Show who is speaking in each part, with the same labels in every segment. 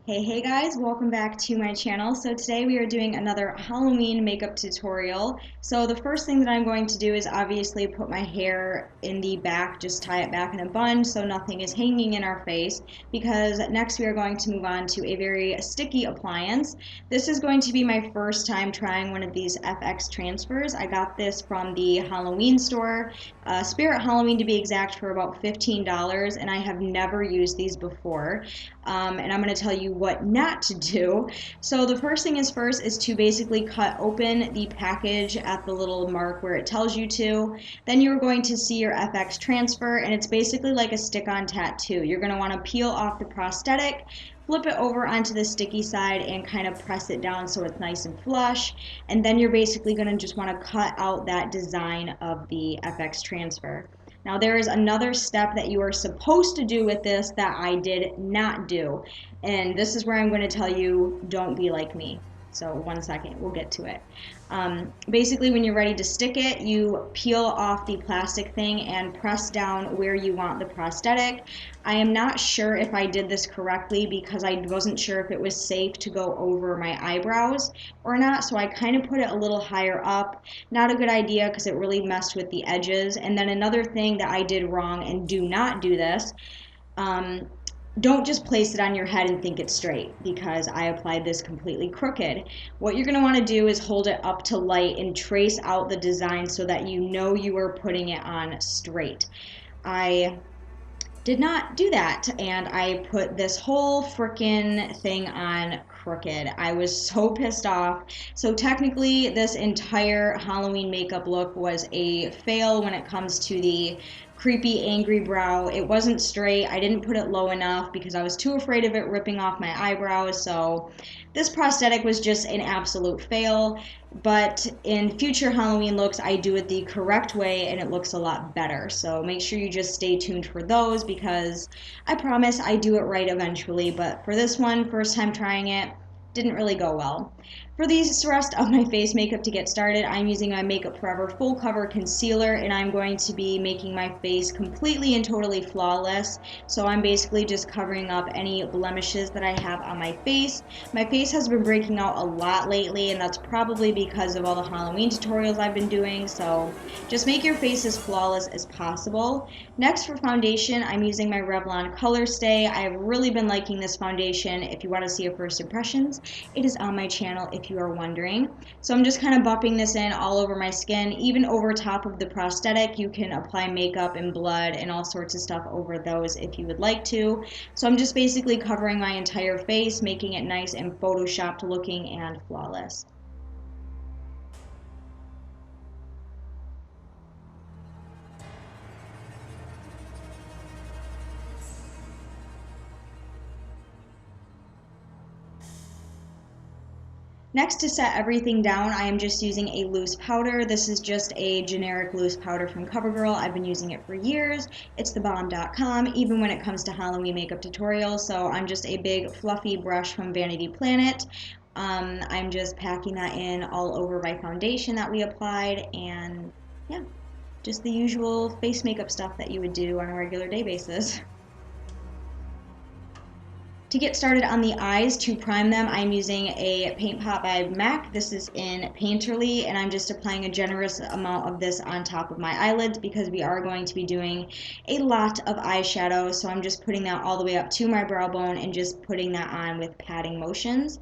Speaker 1: Hey guys, welcome back to my channel. So today we are doing another Halloween makeup tutorial. So the first thing that I'm going to do is obviously put my hair in the back, just tie it back in a bun so nothing is hanging in our face, because next we are going to move on to a very sticky appliance. This is going to be my first time trying one of these FX transfers. I got this from the Halloween store, Spirit Halloween to be exact, for about $15, and I have never used these before. And I'm going to tell you what not to do. So the first thing is first is to basically cut open the package at the little mark where it tells you to. Then you're going to see your FX transfer, and it's basically like a stick-on tattoo. You're going to want to peel off the prosthetic, flip it over onto the sticky side, and kind of press it down so it's nice and flush. And then you're basically going to just want to cut out that design of the FX transfer. Now there is another step that you are supposed to do with this that I did not do. And this is where I'm going to tell you, don't be like me. So one second, we'll get to it. Basically, when you're ready to stick it, you peel off the plastic thing and press down where you want the prosthetic. I am not sure if I did this correctly because I wasn't sure if it was safe to go over my eyebrows or not, so I kind of put it a little higher up. Not a good idea because it really messed with the edges. And then another thing that I did wrong, and do not do this, don't just place it on your head and think it's straight, because I applied this completely crooked. What you're going to want to do is hold it up to light and trace out the design so that you know you are putting it on straight. I did not do that, and I put this whole frickin' thing on crooked. I was so pissed off. So technically this entire Halloween makeup look was a fail when it comes to the creepy angry brow. It wasn't straight. I didn't put it low enough because I was too afraid of it ripping off my eyebrows. So this prosthetic was just an absolute fail. But in future Halloween looks, I do it the correct way and it looks a lot better. So make sure you just stay tuned for those, because I promise I do it right eventually. But for this one, first time trying it, didn't really go well. For the rest of my face makeup to get started, I'm using my Makeup Forever Full Cover Concealer, and I'm going to be making my face completely and totally flawless. So I'm basically just covering up any blemishes that I have on my face. My face has been breaking out a lot lately, and that's probably because of all the Halloween tutorials I've been doing, so just make your face as flawless as possible. Next, for foundation, I'm using my Revlon Color Stay. I've really been liking this foundation. If you want to see a first impressions, it is on my channel if you are wondering. So I'm just kind of buffing this in all over my skin, even over top of the prosthetic. You can apply makeup and blood and all sorts of stuff over those if you would like to. So I'm just basically covering my entire face, making it nice and photoshopped looking and flawless. Next, to set everything down, I am just using a loose powder. This is just a generic loose powder from CoverGirl. I've been using it for years. It's thebomb.com, even when it comes to Halloween makeup tutorials. So I'm just a big fluffy brush from Vanity Planet. I'm just packing that in all over my foundation that we applied, and yeah, just the usual face makeup stuff that you would do on a regular day basis. To get started on the eyes, to prime them, I'm using a Paint Pot by MAC. This is in Painterly, and I'm just applying a generous amount of this on top of my eyelids because we are going to be doing a lot of eyeshadow. So I'm just putting that all the way up to my brow bone and just putting that on with patting motions.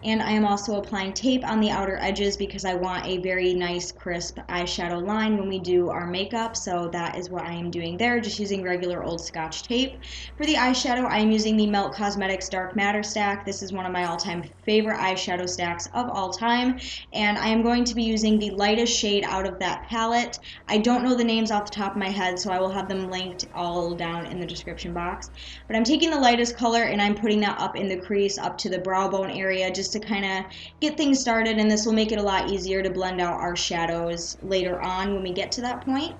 Speaker 1: And I am also applying tape on the outer edges because I want a very nice crisp eyeshadow line when we do our makeup. So that is what I am doing there, just using regular old Scotch tape. For the eyeshadow, I am using the Melt Cosmetics Dark Matter stack. This is one of my all-time favorite eyeshadow stacks of all time. And I am going to be using the lightest shade out of that palette. I don't know the names off the top of my head, so I will have them linked all down in the description box. But I'm taking the lightest color and I'm putting that up in the crease, up to the brow bone area, just to kind of get things started, and this will make it a lot easier to blend out our shadows later on when we get to that point.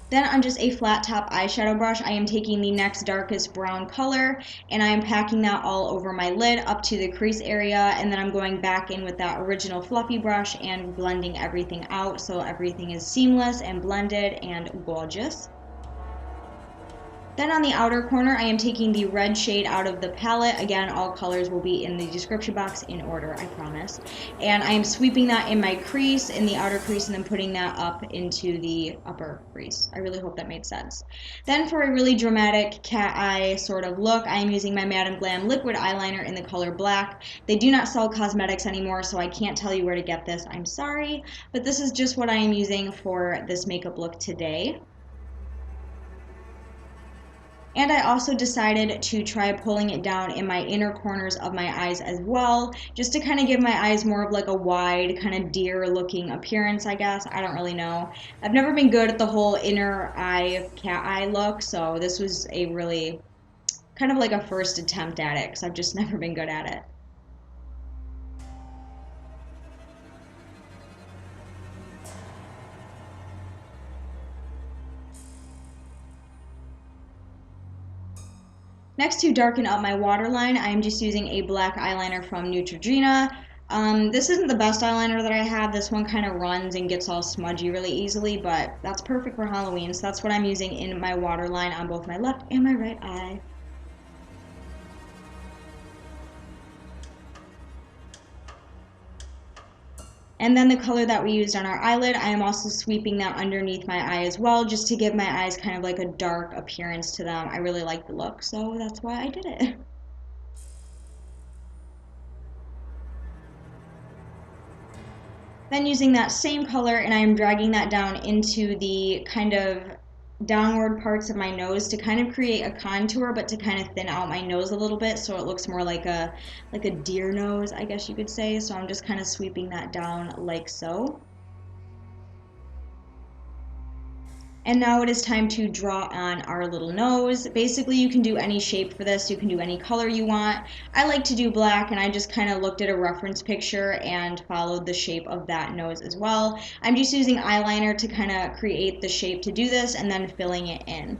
Speaker 1: Then on just a flat top eyeshadow brush, I am taking the next darkest brown color and I am packing that all over my lid up to the crease area, and then I'm going back in with that original fluffy brush and blending everything out so everything is seamless and blended and gorgeous. Then on the outer corner, I am taking the red shade out of the palette. Again, all colors will be in the description box in order, I promise. And I am sweeping that in my crease, in the outer crease, and then putting that up into the upper crease. I really hope that made sense. Then for a really dramatic cat eye sort of look, I am using my Madam Glam liquid eyeliner in the color black. They do not sell cosmetics anymore, so I can't tell you where to get this. I'm sorry, but this is just what I am using for this makeup look today. And I also decided to try pulling it down in my inner corners of my eyes as well, just to kind of give my eyes more of like a wide, kind of deer looking appearance, I guess. I don't really know. I've never been good at the whole inner eye, cat eye look, so this was a really kind of like a first attempt at it, because I've just never been good at it. Next, to darken up my waterline, I'm just using a black eyeliner from Neutrogena. This isn't the best eyeliner that I have. This one kind of runs and gets all smudgy really easily, but that's perfect for Halloween, so that's what I'm using in my waterline on both my left and my right eye. And then the color that we used on our eyelid, I am also sweeping that underneath my eye as well, just to give my eyes kind of like a dark appearance to them. I really like the look, so that's why I did it. Then using that same color, and I am dragging that down into the kind of downward parts of my nose to kind of create a contour, but to kind of thin out my nose a little bit so it looks more like a deer nose, I guess you could say. So I'm just kind of sweeping that down like so. And now it is time to draw on our little nose. Basically, you can do any shape for this. You can do any color you want. I like to do black, and I just kind of looked at a reference picture and followed the shape of that nose as well. I'm just using eyeliner to kind of create the shape to do this and then filling it in.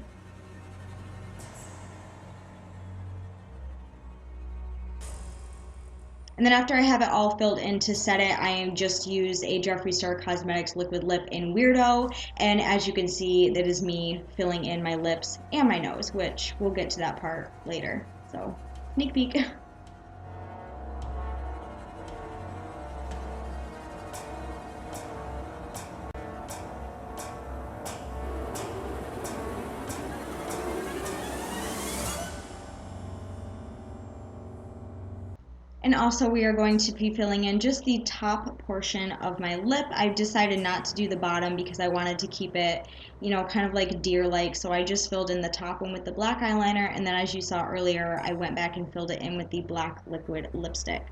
Speaker 1: And then after I have it all filled in to set it, I am just use a Jeffree Star Cosmetics liquid lip in Weirdo. And as you can see, that is me filling in my lips and my nose, which we'll get to that part later. So, sneak peek. And also we are going to be filling in just the top portion of my lip. I decided not to do the bottom because I wanted to keep it, you know, kind of like deer-like. So I just filled in the top one with the black eyeliner, and then as you saw earlier, I went back and filled it in with the black liquid lipstick.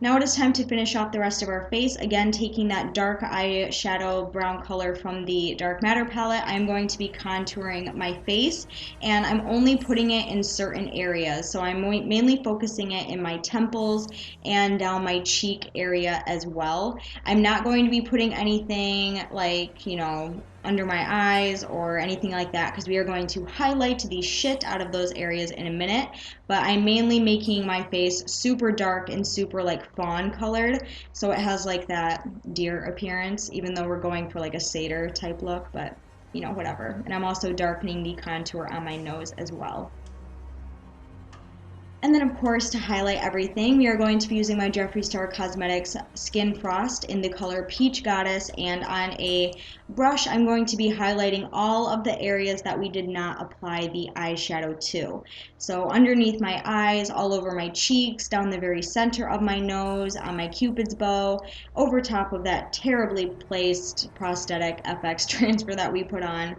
Speaker 1: Now it is time to finish off the rest of our face. Again, taking that dark eyeshadow brown color from the Dark Matter palette, I'm going to be contouring my face, and I'm only putting it in certain areas. So I'm mainly focusing it in my temples and down my cheek area as well. I'm not going to be putting anything like, you know, under my eyes or anything like that, because we are going to highlight the shit out of those areas in a minute. But I'm mainly making my face super dark and super like fawn colored, so it has like that deer appearance, even though we're going for like a satyr type look, but you know, whatever. And I'm also darkening the contour on my nose as well. And then of course, to highlight everything, we are going to be using my Jeffree Star Cosmetics Skin Frost in the color Peach Goddess, and on a brush I'm going to be highlighting all of the areas that we did not apply the eyeshadow to. So underneath my eyes, all over my cheeks, down the very center of my nose, on my cupid's bow, over top of that terribly placed prosthetic FX transfer that we put on.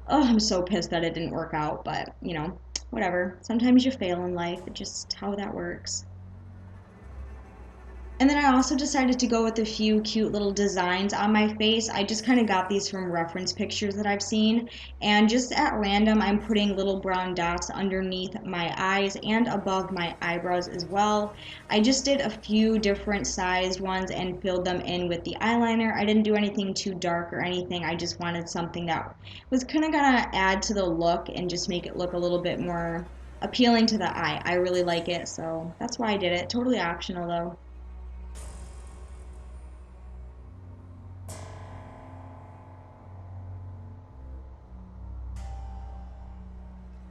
Speaker 1: Oh, I'm so pissed that it didn't work out, but you know, whatever. Sometimes you fail in life. It's just how that works. And then I also decided to go with a few cute little designs on my face. I just kind of got these from reference pictures that I've seen. And just at random, I'm putting little brown dots underneath my eyes and above my eyebrows as well. I just did a few different sized ones and filled them in with the eyeliner. I didn't do anything too dark or anything. I just wanted something that was kind of gonna add to the look and just make it look a little bit more appealing to the eye. I really like it, so that's why I did it. Totally optional though.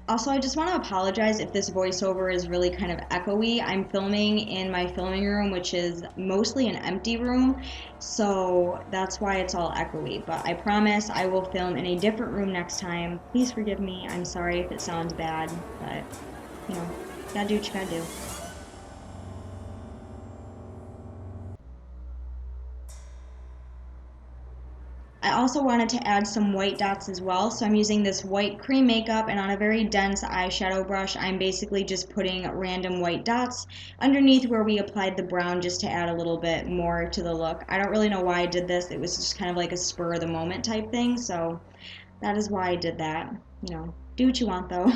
Speaker 1: Also, I just want to apologize if this voiceover is really kind of echoey. I'm filming in my filming room, which is mostly an empty room, so that's why it's all echoey. But I promise I will film in a different room next time. Please forgive me. I'm sorry if it sounds bad, but you know, gotta do what you gotta do. I also wanted to add some white dots as well, so I'm using this white cream makeup, and on a very dense eyeshadow brush, I'm basically just putting random white dots underneath where we applied the brown just to add a little bit more to the look. I don't really know why I did this. It was just kind of like a spur of the moment type thing, so that is why I did that. You know, do what you want though.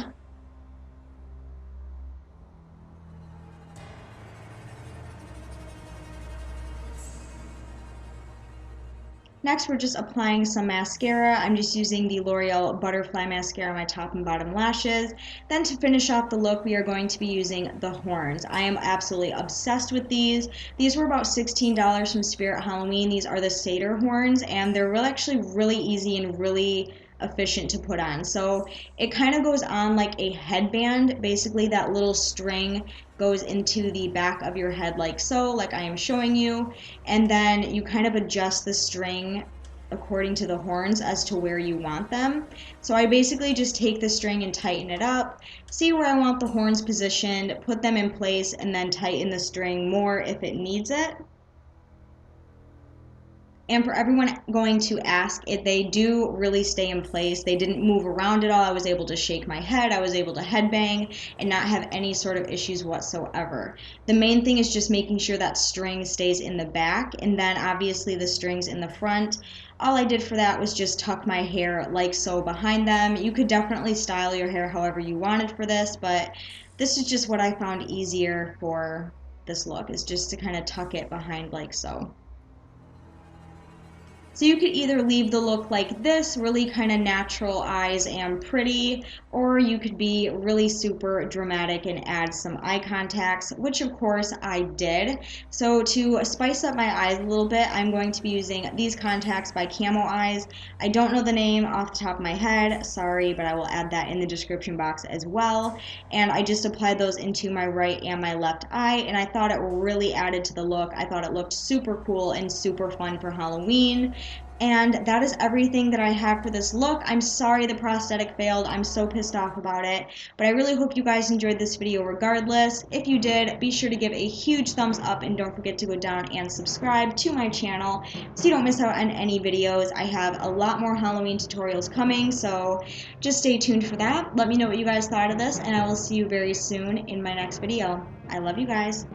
Speaker 1: Next, we're just applying some mascara. I'm just using the L'Oreal Butterfly Mascara on my top and bottom lashes. Then to finish off the look, we are going to be using the horns. I am absolutely obsessed with these. These were about $16 from Spirit Halloween. These are the Satyr horns, and they're really, actually really easy and really efficient to put on. So it kind of goes on like a headband. Basically, that little string goes into the back of your head like so, like I am showing you, and then you kind of adjust the string according to the horns as to where you want them. So I basically just take the string and tighten it up, see where I want the horns positioned, put them in place, and then tighten the string more if it needs it. And for everyone going to ask, if they do really stay in place, they didn't move around at all. I was able to shake my head, I was able to headbang, and not have any sort of issues whatsoever. The main thing is just making sure that string stays in the back, and then obviously the strings in the front. All I did for that was just tuck my hair like so behind them. You could definitely style your hair however you wanted for this, but this is just what I found easier for this look, is just to kind of tuck it behind like so. So you could either leave the look like this, really kind of natural eyes and pretty, or you could be really super dramatic and add some eye contacts, which of course I did. So to spice up my eyes a little bit, I'm going to be using these contacts by Camo Eyes. I don't know the name off the top of my head, sorry, but I will add that in the description box as well. And I just applied those into my right and my left eye, and I thought it really added to the look. I thought it looked super cool and super fun for Halloween. And that is everything that I have for this look. I'm sorry the prosthetic failed. I'm so pissed off about it. But I really hope you guys enjoyed this video regardless. If you did, be sure to give a huge thumbs up and don't forget to go down and subscribe to my channel so you don't miss out on any videos. I have a lot more Halloween tutorials coming, so just stay tuned for that. Let me know what you guys thought of this, and I will see you very soon in my next video. I love you guys.